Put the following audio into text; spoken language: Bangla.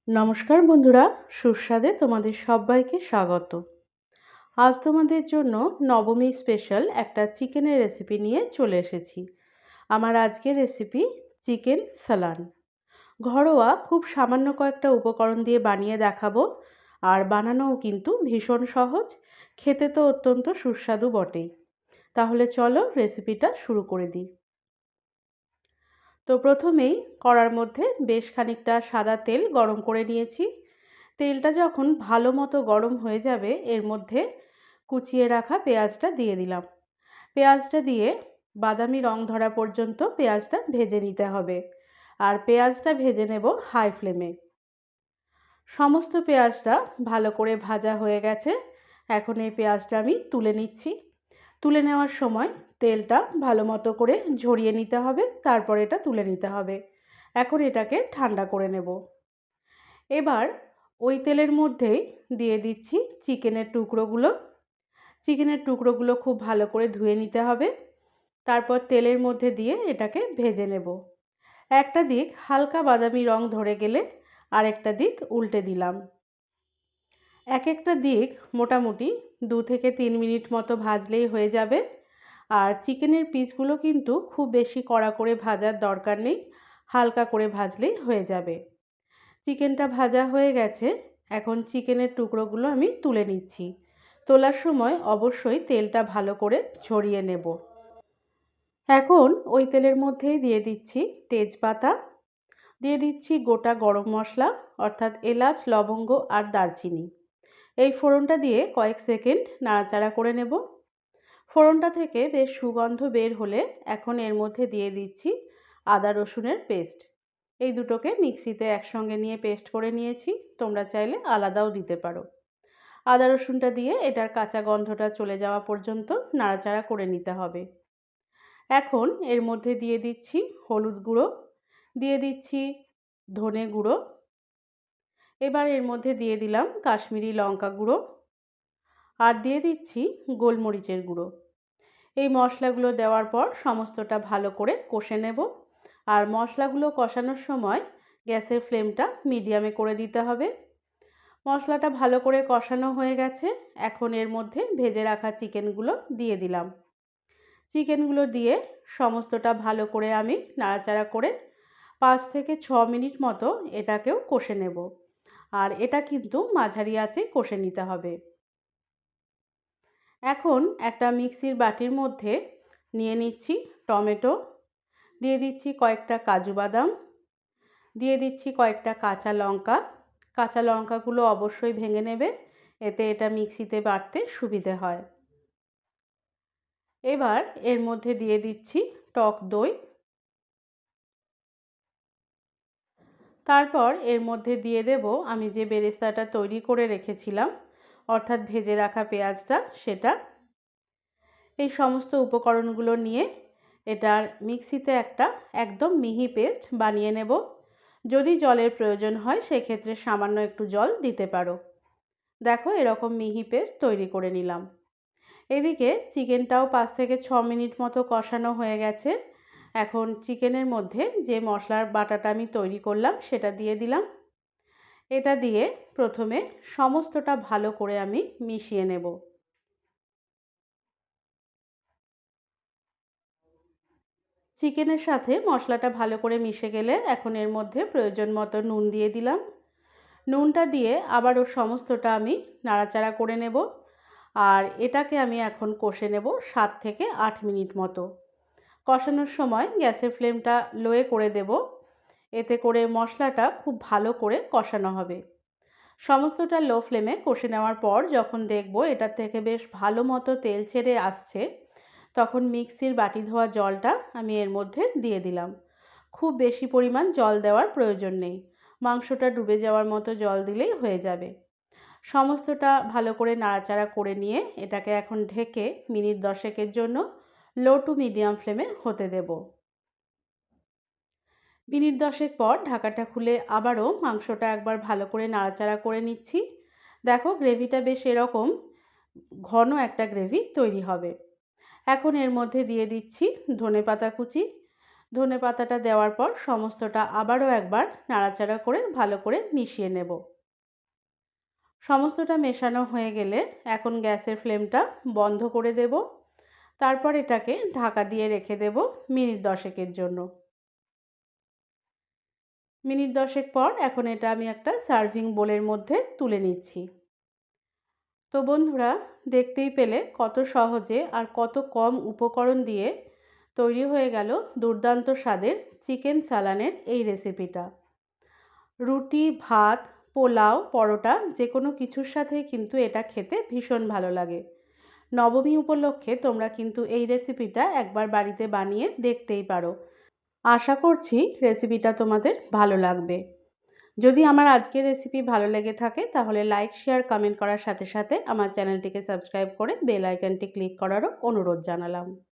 নমস্কার বন্ধুরা, সুস্বাদে তোমাদের সবাইকে স্বাগত। আজ তোমাদের জন্য নবমী স্পেশাল একটা চিকেনের রেসিপি নিয়ে চলে এসেছি। আমার আজকের রেসিপি চিকেন সালান। ঘরোয়া খুব সামান্য কয়েকটা উপকরণ দিয়ে বানিয়ে দেখাবো, আর বানানোও কিন্তু ভীষণ সহজ, খেতে তো অত্যন্ত সুস্বাদু বটেই। তাহলে চলো রেসিপিটা শুরু করে দিই। তো প্রথমেই কড়ার মধ্যে বেশ খানিকটা সাদা তেল গরম করে নিয়েছি। তেলটা যখন ভালো মতো গরম হয়ে যাবে এর মধ্যে কুচিয়ে রাখা পেঁয়াজটা দিয়ে দিলাম। পেঁয়াজটা দিয়ে বাদামি রং ধরা পর্যন্ত পেঁয়াজটা ভেজে নিতে হবে, আর পেঁয়াজটা ভেজে নেব হাই ফ্লেমে। সমস্ত পেঁয়াজটা ভালো করে ভাজা হয়ে গেছে। এখন এই পেঁয়াজটা আমি তুলে নিচ্ছি। তুলে নেওয়ার সময় তেলটা ভালো মতো করে ঝরিয়ে নিতে হবে, তারপর এটা তুলে নিতে হবে। এখন এটাকে ঠান্ডা করে নেব। এবার ওই তেলের মধ্যেই দিয়ে দিচ্ছি চিকেনের টুকরোগুলো। চিকেনের টুকরোগুলো খুব ভালো করে ধুয়ে নিতে হবে। তারপর তেলের মধ্যে দিয়ে এটাকে ভেজে নেব। একটা দিক হালকা বাদামি রং ধরে গেলে আরেকটা দিক উল্টে দিলাম। এক একটা দিক মোটামুটি 2 থেকে 3 মিনিট মতো ভাজলেই হয়ে যাবে। আর চিকেনের পিসগুলো কিন্তু খুব বেশি কড়া করে ভাজার দরকার নেই, হালকা করে ভাজলেই হয়ে যাবে। চিকেনটা ভাজা হয়ে গেছে। এখন চিকেনের টুকরোগুলো আমি তুলে নিচ্ছি। তোলার সময় অবশ্যই তেলটা ভালো করে ঝরিয়ে নেব। এখন ওই তেলের মধ্যেই দিয়ে দিচ্ছি তেজপাতা, দিয়ে দিচ্ছি গোটা গরম মশলা অর্থাৎ এলাচ, লবঙ্গ আর দারচিনি। এই ফোড়নটা দিয়ে কয়েক সেকেন্ড নাড়াচাড়া করে নেব। ফোড়নটা থেকে বেশ সুগন্ধ বের হলে এখন এর মধ্যে দিয়ে দিচ্ছি আদা রসুনের পেস্ট। এই দুটোকে মিক্সিতে একসঙ্গে নিয়ে পেস্ট করে নিয়েছি, তোমরা চাইলে আলাদাও দিতে পারো। আদা রসুনটা দিয়ে এটার কাঁচা গন্ধটা চলে যাওয়া পর্যন্ত নাড়াচাড়া করে নিতে হবে। এখন এর মধ্যে দিয়ে দিচ্ছি হলুদ গুঁড়ো, দিয়ে দিচ্ছি ধনে গুঁড়ো, এবার এর মধ্যে দিয়ে দিলাম কাশ্মীরি লঙ্কা গুঁড়ো, আর দিয়ে দিচ্ছি গোলমরিচের গুঁড়ো। এই মশলাগুলো দেওয়ার পর সমস্তটা ভালো করে কষে নেব। আর মশলাগুলো কষানোর সময় গ্যাসের ফ্লেমটা মিডিয়ামে করে দিতে হবে। মশলাটা ভালো করে কষানো হয়ে গেছে। এখন এর মধ্যে ভেজে রাখা চিকেনগুলো দিয়ে দিলাম। চিকেনগুলো দিয়ে সমস্তটা ভালো করে আমি নাড়াচাড়া করে 5 থেকে 6 মিনিট মতো এটাকেও কষে নেব। আর এটা কিন্তু মাঝারি আঁচে কষে নিতে হবে। এখন একটা মিক্সির বাটির মধ্যে নিয়ে নিচ্ছি টমেটো, দিয়ে দিচ্ছি কয়েকটা কাজু বাদাম, দিয়ে দিচ্ছি কয়েকটা কাঁচা লঙ্কা। কাঁচা লঙ্কাগুলো অবশ্যই ভেঙে নেবে, এতে এটা মিক্সিতে বাটতে সুবিধে হয়। এবার এর মধ্যে দিয়ে দিচ্ছি টক দই। তারপর এর মধ্যে দিয়ে দেব আমি যে বেরেস্তাটা তৈরি করে রেখেছিলাম, অর্থাৎ ভেজে রাখা পেঁয়াজটা, সেটা। এই সমস্ত উপকরণগুলো নিয়ে এটার মিক্সিতে একটা একদম মিহি পেস্ট বানিয়ে নেব। যদি জলের প্রয়োজন হয় সেক্ষেত্রে সামান্য একটু জল দিতে পারো। দেখো এরকম মিহি পেস্ট তৈরি করে নিলাম। এদিকে চিকেনটাও 5 থেকে 6 মিনিট মতো কষানো হয়ে গেছে। এখন চিকেনের মধ্যে যে মশলার বাটাটা আমি তৈরি করলাম সেটা দিয়ে দিলাম। এটা দিয়ে প্রথমে সমস্তটা ভালো করে আমি মিশিয়ে নেব। চিকেনের সাথে মশলাটা ভালো করে মিশে গেলে এখন এর মধ্যে প্রয়োজন মতো নুন দিয়ে দিলাম। নুনটা দিয়ে আবারও সমস্তটা আমি নাড়াচাড়া করে নেব। আর এটাকে আমি এখন কষে নেব 7 থেকে 8 মিনিট মতো। কষানোর সময় গ্যাসের ফ্লেমটা লোয়ে করে দেব, এতে করে মশলাটা খুব ভালো করে কষানো হবে। সমস্তটা লো ফ্লেমে কষে নেওয়ার পর যখন দেখব এটা থেকে বেশ ভালো মতো তেল ছেড়ে আসছে, তখন মিক্সির বাটি ধোয়া জলটা আমি এর মধ্যে দিয়ে দিলাম। খুব বেশি পরিমাণ জল দেওয়ার প্রয়োজন নেই, মাংসটা ডুবে যাওয়ার মতো জল দিলেই হয়ে যাবে। সমস্তটা ভালো করে নাড়াচাড়া করে নিয়ে এটাকে এখন ঢেকে মিনিট 10 জন্য লো টু মিডিয়াম ফ্লেমে হতে দেব। মিনিট 10 পর ঢাকাটা খুলে আবারও মাংসটা একবার ভালো করে নাড়াচাড়া করে নিচ্ছি। দেখো গ্রেভিটা বেশ এরকম ঘন একটা গ্রেভি তৈরি হবে। এখন এর মধ্যে দিয়ে দিচ্ছি ধনেপাতা কুচি। ধনেপাতাটা দেওয়ার পর সমস্তটা আবারও একবার নাড়াচাড়া করে ভালো করে মিশিয়ে নেব। সমস্তটা মেশানো হয়ে গেলে এখন গ্যাসের ফ্লেমটা বন্ধ করে দেব। তারপর এটাকে ঢাকা দিয়ে রেখে দেব মিনিট 10 জন্য। মিনিট 10 পর এখন এটা আমি একটা সার্ভিং বোলের মধ্যে তুলে নিচ্ছি। তো বন্ধুরা, দেখতেই পেলে কত সহজে আর কত কম উপকরণ দিয়ে তৈরি হয়ে গেল দুর্দান্ত স্বাদের চিকেন সালানের এই রেসিপিটা। রুটি, ভাত, পোলাও, পরোটা যে কোনো কিছুর সাথেই কিন্তু এটা খেতে ভীষণ ভালো লাগে। নবমী উপলক্ষে তোমরা কিন্তু এই রেসিপিটা একবার বাড়িতে বানিয়ে দেখতেই পারো। আশা করছি রেসিপিটা তোমাদের ভালো লাগবে। যদি আমার আজকের রেসিপি ভালো লেগে থাকে তাহলে লাইক, শেয়ার, কমেন্ট করার সাথে সাথে আমার চ্যানেলটিকে সাবস্ক্রাইব করে বেল আইকনটি ক্লিক করারও অনুরোধ জানালাম।